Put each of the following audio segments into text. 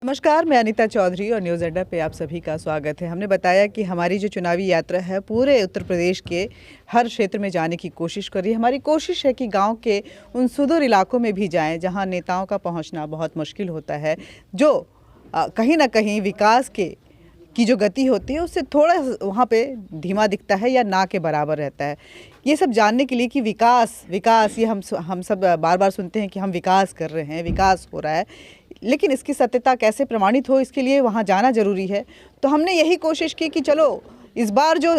नमस्कार, मैं अनीता चौधरी और न्यूज़ अड्डा पे आप सभी का स्वागत है। हमने बताया कि हमारी जो चुनावी यात्रा है पूरे उत्तर प्रदेश के हर क्षेत्र में जाने की कोशिश कर रही है। हमारी कोशिश है कि गांव के उन सुदूर इलाकों में भी जाएं जहां नेताओं का पहुंचना बहुत मुश्किल होता है, जो कहीं ना कहीं विकास की जो गति होती है उससे थोड़ा वहाँ पे धीमा दिखता है या ना के बराबर रहता है। ये सब जानने के लिए कि विकास ये हम सब बार बार सुनते हैं कि हम विकास कर रहे हैं, विकास हो रहा है, लेकिन इसकी सत्यता कैसे प्रमाणित हो इसके लिए वहाँ जाना ज़रूरी है। तो हमने यही कोशिश की कि चलो इस बार जो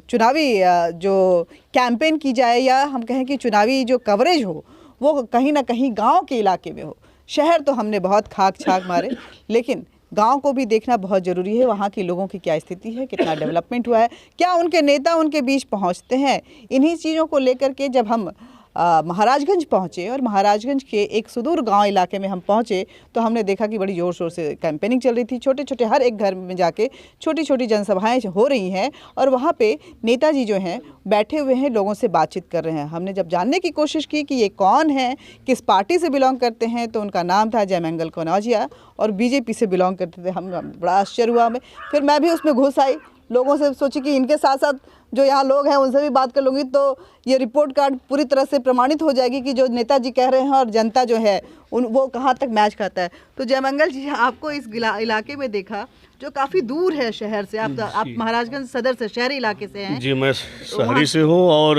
चुनावी जो कैंपेन की जाए या हम कहें कि चुनावी जो कवरेज हो वो कहीं ना कहीं गांव के इलाके में हो। शहर तो हमने बहुत खाक छाक मारे, लेकिन गांव को भी देखना बहुत ज़रूरी है। वहाँ के लोगों की क्या स्थिति है, कितना डेवलपमेंट हुआ है, क्या उनके नेता उनके बीच पहुँचते हैं। इन्हीं चीज़ों को लेकर के जब हम महाराजगंज पहुँचे और महाराजगंज के एक सुदूर गांव इलाके में हम पहुँचे तो हमने देखा कि बड़ी ज़ोर शोर से कैंपेनिंग चल रही थी। छोटे छोटे हर एक घर में जाके छोटी छोटी जनसभाएं हो रही हैं और वहाँ पे नेताजी जो हैं बैठे हुए हैं, लोगों से बातचीत कर रहे हैं। हमने जब जानने की कोशिश की कि ये कौन है, किस पार्टी से बिलोंग करते हैं, तो उनका नाम था जयमंगल कनौजिया और बीजेपी से बिलोंग करते थे। हम बड़ा आश्चर्य हुआ हमें। फिर मैं भी उसमें घुस आई, लोगों से सोची कि इनके साथ साथ जो यहाँ लोग हैं उनसे भी बात कर लूँगी तो ये रिपोर्ट कार्ड पूरी तरह से प्रमाणित हो जाएगी कि जो नेताजी कह रहे हैं और जनता जो है वो कहाँ तक मैच खाता है। तो जयमंगल जी, आपको इस इलाके में देखा जो काफ़ी दूर है शहर से, आप महाराजगंज सदर से, शहरी इलाके से हैं। जी, मैं शहरी से हूँ और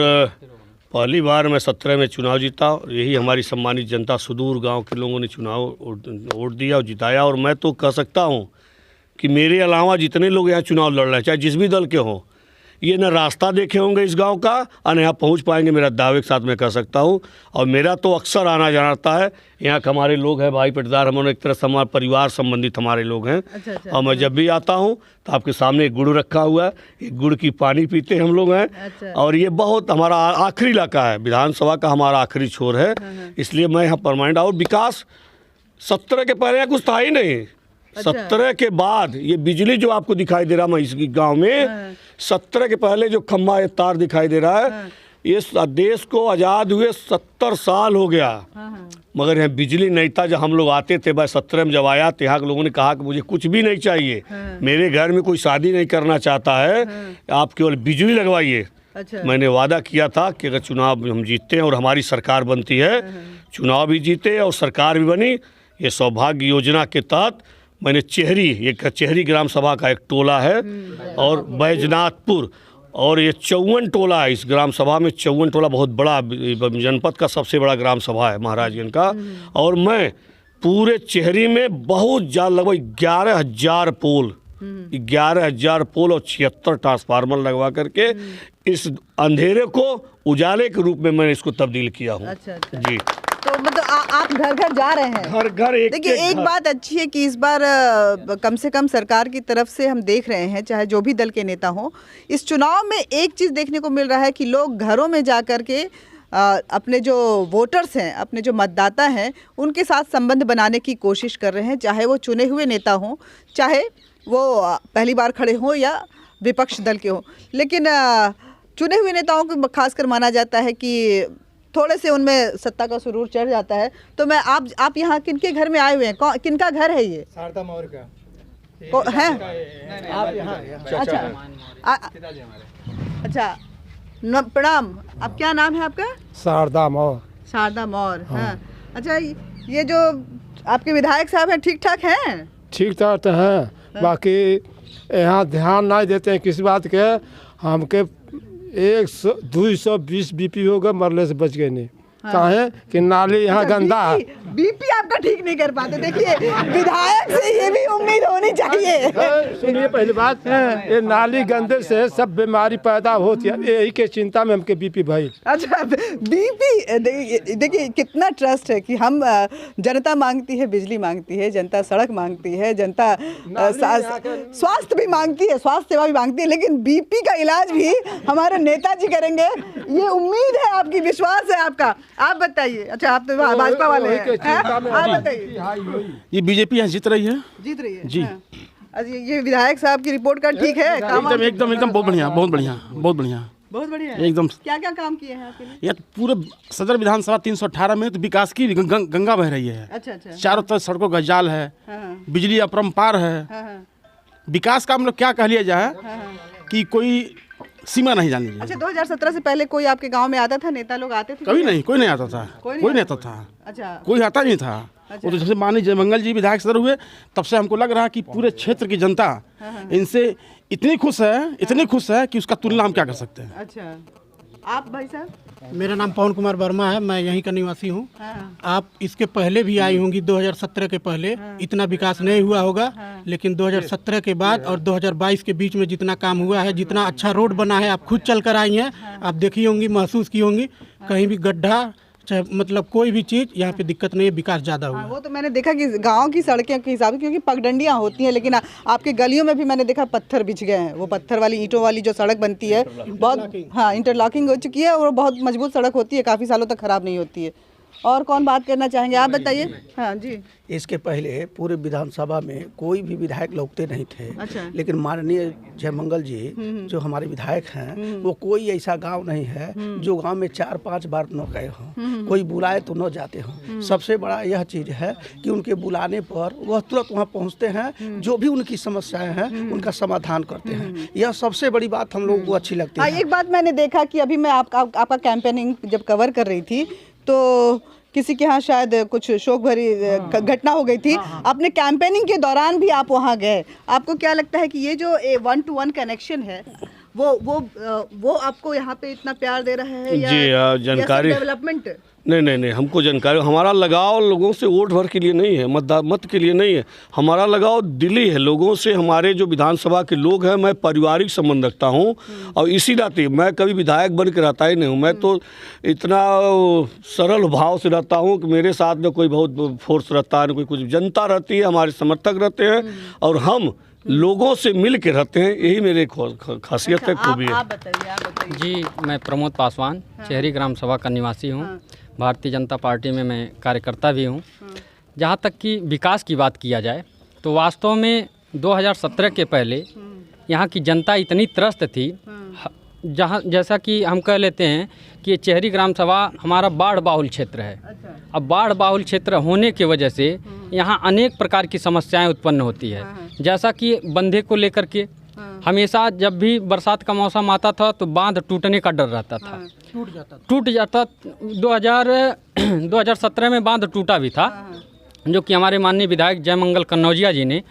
पहली बार मैं 17 में चुनाव जीता। यही हमारी सम्मानित जनता, सुदूर गांव के लोगों ने चुनाव वोट दिया और जिताया। और मैं तो कह सकता हूँ कि मेरे अलावा जितने लोग यहाँ चुनाव लड़ रहे हैं, चाहे जिस भी दल के हों, ये न रास्ता देखे होंगे इस गांव का और यहाँ पहुँच पाएंगे, मेरा दावे के साथ मैं कह सकता हूँ। और मेरा तो अक्सर आना जाना रहता है। यहाँ के हमारे लोग हैं भाई पटदार, हम एक तरह से हमारे परिवार संबंधित हमारे लोग हैं। अच्छा। और मैं जब भी आता हूँ तो आपके सामने गुड़ रखा हुआ है, एक गुड़ की पानी पीते हम लोग हैं। अच्छा। और ये बहुत हमारा आखिरी इलाका है, विधानसभा का हमारा आखिरी छोर है, इसलिए मैं यहाँ परमानेंट। और विकास 17 के पहले यहाँ कुछ था ही नहीं। 17 के बाद ये बिजली जो आपको दिखाई दे रहा है इस गांव में, 17 के पहले जो खम्बा ये तार दिखाई दे रहा है, ये देश को आज़ाद हुए 70 साल हो गया, मगर यहाँ बिजली नहीं था। जब हम लोग आते थे भाई 17 में जब आया तो यहाँ के लोगों ने कहा कि मुझे कुछ भी नहीं चाहिए, मेरे घर में कोई शादी नहीं करना चाहता है, आप केवल बिजली लगवाइए। अच्छा। मैंने वादा किया था कि अगर चुनाव हम जीतते हैं और हमारी सरकार बनती है, चुनाव भी जीते और सरकार भी बनी, ये सौभाग्य योजना के तहत मैंने चेहरी ग्राम सभा का एक टोला है और बैजनाथपुर, और ये 54 टोला है। इस ग्राम सभा में 54 टोला, बहुत बड़ा, जनपद का सबसे बड़ा ग्राम सभा है महाराजगंज का। और मैं पूरे चेहरी में बहुत ज़्यादा, लगभग 11,000 पोल, 11,000 पोल और 76 ट्रांसफार्मर लगवा करके इस अंधेरे को उजाले के रूप में मैंने इसको तब्दील किया हूँ। अच्छा। जी, तो मतलब आप घर घर जा रहे हैं, घर घर। देखिए, एक बात अच्छी है कि इस बार कम से कम सरकार की तरफ से हम देख रहे हैं, चाहे जो भी दल के नेता हों, इस चुनाव में एक चीज़ देखने को मिल रहा है कि लोग घरों में जा कर के अपने जो वोटर्स हैं, अपने जो मतदाता हैं, उनके साथ संबंध बनाने की कोशिश कर रहे हैं, चाहे वो चुने हुए नेता हों, चाहे वो पहली बार खड़े हों या विपक्ष दल के हों। लेकिन चुने हुए नेताओं को खासकर माना जाता है कि थोड़े से उनमें सत्ता का सुरूर चढ़ जाता है। तो मैं आप यहाँ किनके घर में आए हुए हैं, किनका घर है ये? शारदा मौर्य का है आप यहाँ? अच्छा, प्रणाम। अब क्या नाम है आपका? शारदा मौर्य। शारदा मौर्य, हाँ। अच्छा, ये जो आपके विधायक साहब हैं ठीक ठाक हैं? ठीक ठाक तो हैं, बाकी यहाँ ध्यान नहीं देते हैं किसी बात के। हमके 220 बीपी हो गए, मरने से बच गए नहीं। कहें कि नाली यहाँ गंदा है, बीपी आपका ठीक नहीं कर पाते। देखिए, विधायक से ये भी उम्मीद होनी चाहिए। सुनिए, पहली बात, ये नाली गंदे से सब बीमारी पैदा होती है, यही के चिंता में हमके बीपी भाई। अच्छा, बीपी, देखिए कितना ट्रस्ट है कि हम, जनता मांगती है, बिजली मांगती है, जनता सड़क मांगती है, जनता स्वास्थ्य भी मांगती है, स्वास्थ्य सेवा भी मांगती है, लेकिन बीपी का इलाज भी हमारे नेताजी करेंगे, ये उम्मीद है आपकी, विश्वास है आपका। आप बताइए। अच्छा, आप तो भाजपा वाले हैं, आप बताइए। ये बीजेपी यहाँ जीत रही है जी। अच्छा, ये विधायक साहब की रिपोर्ट कार्ड ठीक है? एकदम बहुत बढ़िया, बहुत बढ़िया, बहुत बढ़िया। बहुत बढ़िया है। एकदम। क्या क्या काम किए हैं आपके लिए? ये तो पूरे सदर विधानसभा 318 में तो विकास की गंगा बह रही है। अच्छा अच्छा। चारों तरफ सड़कों का जाल है, हाँ बिजली अपरंपार है। हाँ। विकास का हम लोग क्या कह लिया जाए कि कोई सीमा नहीं जानी चाहिए। अच्छा, 2017 से पहले कोई आपके गांव में आता था? नेता लोग आते थे? कभी नहीं, कोई नहीं आता था, कोई कोई नहीं नहीं आता था, अच्छा कोई आता नहीं था। वो तो जैसे माननीय जयमंगल जी विधायक सदर हुए तब से हमको लग रहा है कि पूरे क्षेत्र की जनता इनसे इतनी खुश है कि उसका तुलना हम क्या कर सकते हैं। अच्छा, आप भाई साहब? मेरा नाम पवन कुमार वर्मा है, मैं यहीं का निवासी हूँ। हाँ। आप इसके पहले भी आई होंगी, 2017 के पहले इतना विकास नहीं हुआ होगा, लेकिन 2017 के बाद और 2022 के बीच में जितना काम हुआ है, जितना अच्छा रोड बना है, आप खुद चल कर आई हैं, आप देखी होंगी, महसूस की होंगी, कहीं भी गड्ढा चाहे मतलब कोई भी चीज़ यहाँ पे दिक्कत नहीं है, विकास ज़्यादा हुआ है। वो तो मैंने देखा कि गांव की सड़कों के हिसाब से, क्योंकि पगडंडियाँ होती हैं, लेकिन आपके गलियों में भी मैंने देखा पत्थर बिछ गए हैं। वो पत्थर वाली ईंटों वाली जो सड़क बनती है बहुत, हाँ, इंटरलॉकिंग हो चुकी है और बहुत मजबूत सड़क होती है, काफ़ी सालों तक खराब नहीं होती है। और कौन बात करना चाहेंगे, आप बताइए। हाँ जी। इसके पहले पूरे विधानसभा में कोई भी विधायक लौटते नहीं थे। अच्छा। लेकिन माननीय जयमंगल जी जो हमारे विधायक हैं वो कोई ऐसा गांव नहीं है जो गांव में 4-5 बार न गए हों, कोई बुलाए तो न जाते हों। सबसे बड़ा यह चीज़ है कि उनके बुलाने पर वह तुरंत वहाँ पहुँचते हैं, जो भी उनकी समस्याएं हैं उनका समाधान करते हैं। यह सबसे बड़ी बात हम लोगों को अच्छी लगती है। एक बात मैंने देखा कि अभी मैं आपका कैंपेनिंग जब कवर कर रही थी तो किसी के यहाँ शायद कुछ शोक भरी घटना हो गई थी। अपने कैंपेनिंग के दौरान भी आप वहाँ गए। आपको क्या लगता है कि ये जो 1-to-1 कनेक्शन है वो आपको यहाँ पे इतना प्यार दे रहा है या जानकारी डेवलपमेंट? नहीं, हमको जानकारी, हमारा लगाव लोगों से वोट भर के लिए नहीं है, मत के लिए नहीं है, हमारा लगाव दिली है लोगों से। हमारे जो विधानसभा के लोग हैं, मैं पारिवारिक संबंध रखता हूं और इसी नाते मैं कभी विधायक बन के रहता ही नहीं हूं। मैं तो इतना सरल भाव से रहता हूं कि मेरे साथ में कोई बहुत फोर्स रहता है, कोई कुछ, जनता रहती है, हमारे समर्थक रहते हैं और हम लोगों से मिल के रहते हैं, यही मेरे खासियत है, खूबी है। आप बताइए। जी, मैं प्रमोद पासवान, चेहरी ग्राम सभा का निवासी हूँ। भारतीय जनता पार्टी में मैं कार्यकर्ता भी हूँ। जहाँ तक कि विकास की बात किया जाए तो वास्तव में 2017 के पहले यहाँ की जनता इतनी त्रस्त थी, जहाँ जैसा कि हम कह लेते हैं कि ये चेहरी ग्राम सभा हमारा बाढ़ बाहुल क्षेत्र है। अब बाढ़ बाहुल क्षेत्र होने की वजह से यहाँ अनेक प्रकार की समस्याएं उत्पन्न होती है। जैसा कि बंधे को लेकर के हमेशा जब भी बरसात का मौसम आता था तो बांध टूटने का डर रहता था, टूट जाता। 2017 में बांध टूटा भी था, जो कि हमारे माननीय विधायक जयमंगल कन्नौजिया जी ने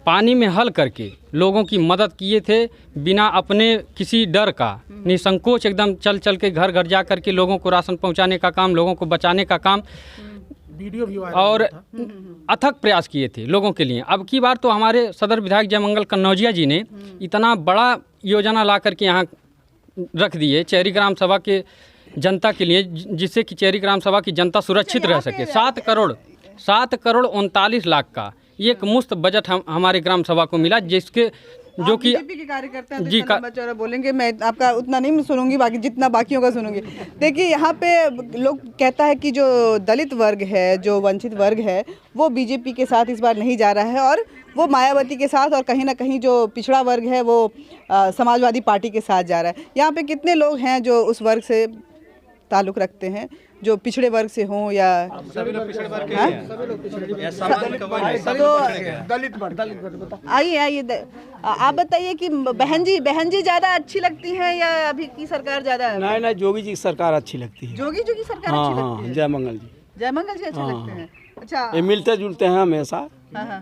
पानी में हल करके लोगों की मदद किए थे, बिना अपने किसी डर का, निसंकोच एकदम चल के घर घर जा कर के लोगों को राशन पहुंचाने का काम, लोगों को बचाने का काम, वीडियो भी और अथक प्रयास किए थे लोगों के लिए। अब की बार तो हमारे सदर विधायक जयमंगल कन्नौजिया जी ने इतना बड़ा योजना ला करके यहाँ रख दिए चेहरी ग्राम सभा के जनता के लिए, जिससे कि चेहरी ग्राम सभा की जनता सुरक्षित रह सके। 7 करोड़ 39 लाख का एक मुफ्त बजट हमारे ग्राम सभा को मिला, जिसके जो कि बीजेपी के कार्यकर्ता हैं, तो लंबा चौड़ा बोलेंगे, मैं आपका उतना नहीं सुनूंगी, बाकी जितना बाकियों का सुनूंगी। देखिए, यहाँ पे लोग कहता है कि जो दलित वर्ग है, जो वंचित वर्ग है, वो बीजेपी के साथ इस बार नहीं जा रहा है और वो मायावती के साथ, और कहीं ना कहीं जो पिछड़ा वर्ग है वो समाजवादी पार्टी के साथ जा रहा है। यहाँ पे कितने लोग हैं जो उस वर्ग से ताल्लुक़ रखते हैं, जो पिछड़े वर्ग से हों या सभी लोग पिछड़े वर्ग के हाँ? हैं। दलित वर्ग। आइए आप बताइए कि बहन जी ज़्यादा अच्छी लगती हैं या अभी की सरकार ज़्यादा? नहीं, जोगी जी की सरकार अच्छी लगती है। जोगी जी की सरकार अच्छी लगती है? जयमंगल जी अच्छे लगते हैं। अच्छा, ये मिलते जुलते हैं हमेशा। हाँ।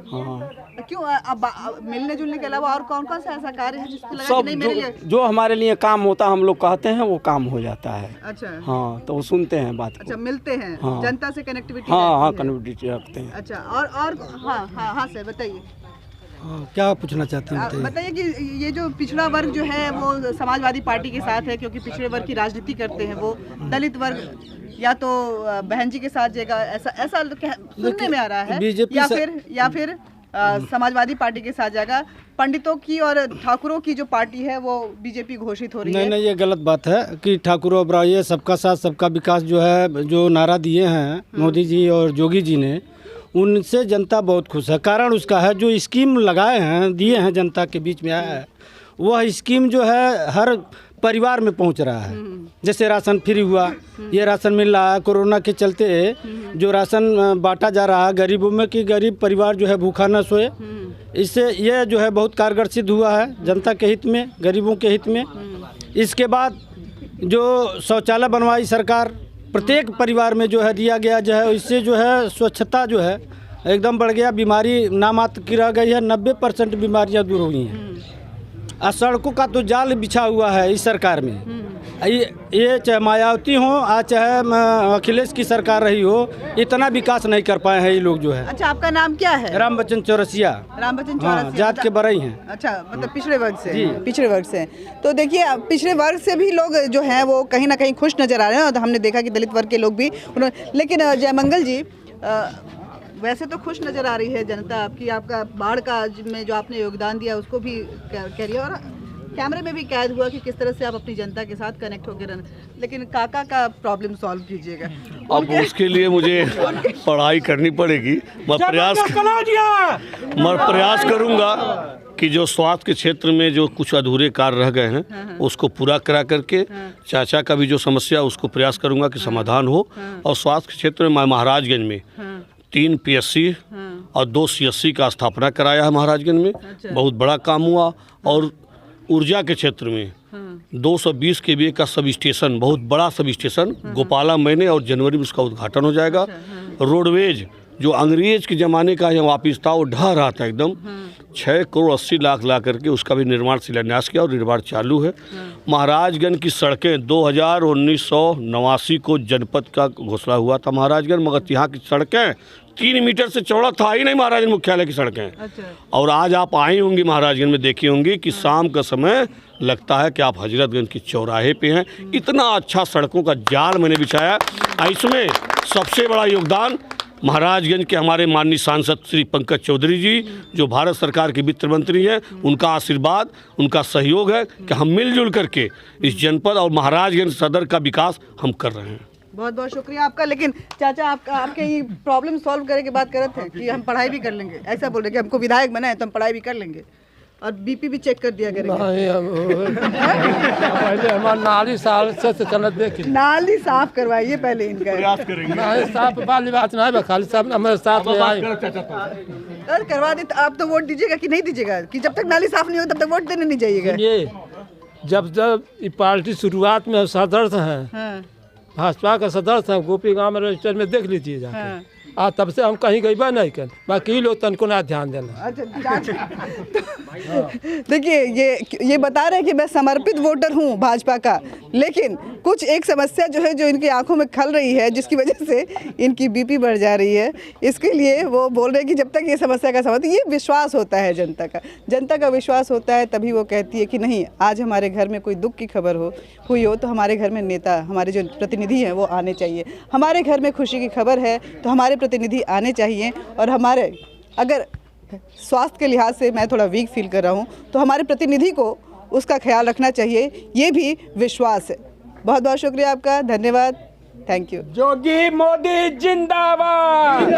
क्यों अब मिलने जुलने के अलावा और कौन कौन सा ऐसा कार्य है जिसको लगा कि नहीं मेरे लिए? जो हमारे लिए काम होता हम लोग कहते हैं वो काम हो जाता है। अच्छा, हाँ, तो वो सुनते हैं बात को। अच्छा, मिलते हैं, हाँ। जनता से कनेक्टिविटी। हाँ, कनेक्टिविटी रखते हैं। अच्छा, और हाँ सर बताइए। क्या पूछना चाहते हैं? बताइए कि ये जो पिछड़ा वर्ग जो है वो समाजवादी पार्टी के साथ है, क्योंकि पिछड़े वर्ग की राजनीति करते हैं वो। दलित वर्ग या तो बहन जी के साथ जाएगा, ऐसा सुनने में आ रहा है, या फिर समाजवादी पार्टी के साथ जाएगा। पंडितों की और ठाकुरों की जो पार्टी है वो बीजेपी घोषित हो रही है। नहीं, ये गलत बात है कि ठाकुरों ब्राह्मण सबका साथ सबका विकास जो है, जो नारा दिए हैं मोदी जी और जोगी जी ने, उनसे जनता बहुत खुश है। कारण उसका है जो स्कीम लगाए हैं, दिए हैं, जनता के बीच में आया है, वह स्कीम जो है हर परिवार में पहुंच रहा है। जैसे राशन फ्री हुआ, ये राशन मिल रहा है। कोरोना के चलते जो राशन बांटा जा रहा है गरीबों में कि गरीब परिवार जो है भूखा न सोए, इससे ये जो है बहुत कारगर सिद्ध हुआ है जनता के हित में, गरीबों के हित में। इसके बाद जो शौचालय बनवाई सरकार, प्रत्येक परिवार में जो है दिया गया जो है, इससे जो है स्वच्छता जो है एकदम बढ़ गया। बीमारी नामात्र की रह गई है, 90% बीमारियां दूर हुई हैं। और सड़कों का तो जाल बिछा हुआ है इस सरकार में। ये चाहे मायावती हो आ चाहे अखिलेश की सरकार रही हो, इतना विकास नहीं कर पाए हैं ये लोग जो है। अच्छा, आपका नाम क्या है? राम बच्चन चौरसिया। राम बच्चन हाँ, चौरसिया जात के बड़ई हैं। अच्छा, मतलब पिछड़े वर्ग से? जी। पिछड़े वर्ग से। तो देखिए, पिछड़े वर्ग से भी लोग जो हैं वो कहीं ना कहीं खुश नजर आ रहे हैं, और हमने देखा कि दलित वर्ग के लोग भी उन्होंने। लेकिन जयमंगल जी, वैसे तो खुश नज़र आ रही है जनता आपकी, आपका बाढ़ का में जो आपने योगदान दिया उसको भी कह रही है, और कैमरे में भी कैद हुआ कि किस तरह से आप अपनी जनता के साथ कनेक्ट होकर रहना। लेकिन काका का प्रॉब्लम सॉल्व कीजिएगा। अब उसके लिए मुझे पढ़ाई करनी पड़ेगी। मैं प्रयास करूंगा कि जो स्वास्थ्य के क्षेत्र में जो कुछ अधूरे कार्य रह गए हैं उसको पूरा करा करके, चाचा का भी जो समस्या उसको प्रयास करूंगा कि समाधान हो। और स्वास्थ्य के क्षेत्र में मैं महाराजगंज में 3 PSC और 2 CSC का स्थापना कराया है महाराजगंज में। बहुत बड़ा काम हुआ। और ऊर्जा के क्षेत्र में 220 kVA का सब स्टेशन, बहुत बड़ा सब स्टेशन गोपाला महीने और जनवरी में उसका उद्घाटन हो जाएगा। रोडवेज जो अंग्रेज के ज़माने का यहाँ वापिस था, वो ढह रहा था एकदम, 6 करोड़ 80 लाख ला करके उसका भी निर्माण शिलान्यास किया और निर्माण चालू है। महाराजगंज की सड़कें 1989 को जनपद का घोषणा हुआ था महाराजगंज, मगर यहाँ की सड़कें 3 मीटर से चौड़ा था ही नहीं महाराजगंज मुख्यालय की सड़कें। और आज आप आई होंगी महाराजगंज में, देखी होंगी कि शाम का समय लगता है कि आप हजरतगंज की चौराहे पे हैं। इतना अच्छा सड़कों का जाल मैंने बिछाया। इसमें सबसे बड़ा योगदान महाराजगंज के हमारे माननीय सांसद श्री पंकज चौधरी जी, जो भारत सरकार के वित्त मंत्री हैं, उनका आशीर्वाद, उनका सहयोग है कि हम मिलजुल करके इस जनपद और महाराजगंज सदर का विकास हम कर रहे हैं। बहुत बहुत शुक्रिया आपका। लेकिन चाचा, आपके ये प्रॉब्लम सॉल्व करने के बाद करते हैं कि हम पढ़ाई भी कर लेंगे, ऐसा बोल रहे कि हमको विधायक बनाए तो हम पढ़ाई भी कर लेंगे और BP भी चेक कर दिया करेंगे। पहले हमारा नाली साफ से चलत देखिए, नाली साफ करवाइए पहले इनका। प्रयास करेंगे। साफ वाली बात नहीं, खाली साहब हमारे साथ में आए करवा दे। आप तो वोट दीजिएगा कि नहीं दीजिएगा? कि जब तक नाली साफ नहीं हो तब तक वोट देने नहीं जाइएगा? ये जब ये पार्टी शुरुआत में सदस्य हैं, भाजपा का सदस्य हैं, गोपी गांव में रजिस्टर में देख लीजिए जाके। तब से हम कहीं गई नहीं कर, बाकी लोग तनको ना ध्यान देना। देखिए, ये बता रहे हैं कि मैं समर्पित वोटर हूँ भाजपा का, लेकिन कुछ एक समस्या जो है जो इनकी आंखों में खल रही है, जिसकी वजह से इनकी BP बढ़ जा रही है। इसके लिए वो बोल रहे हैं कि जब तक ये समस्या का समाधान, ये विश्वास होता है जनता का विश्वास होता है, तभी वो कहती है कि नहीं, आज हमारे घर में कोई दुख की खबर हुई हो तो हमारे घर में नेता, हमारे जो प्रतिनिधि हैं वो आने चाहिए। हमारे घर में खुशी की खबर है तो हमारे प्रतिनिधि आने चाहिए। और हमारे अगर स्वास्थ्य के लिहाज से मैं थोड़ा वीक फील कर रहा हूँ तो हमारे प्रतिनिधि को उसका ख्याल रखना चाहिए, ये भी विश्वास है। बहुत बहुत शुक्रिया आपका, धन्यवाद, थैंक यू। जोगी मोदी जिंदाबाद।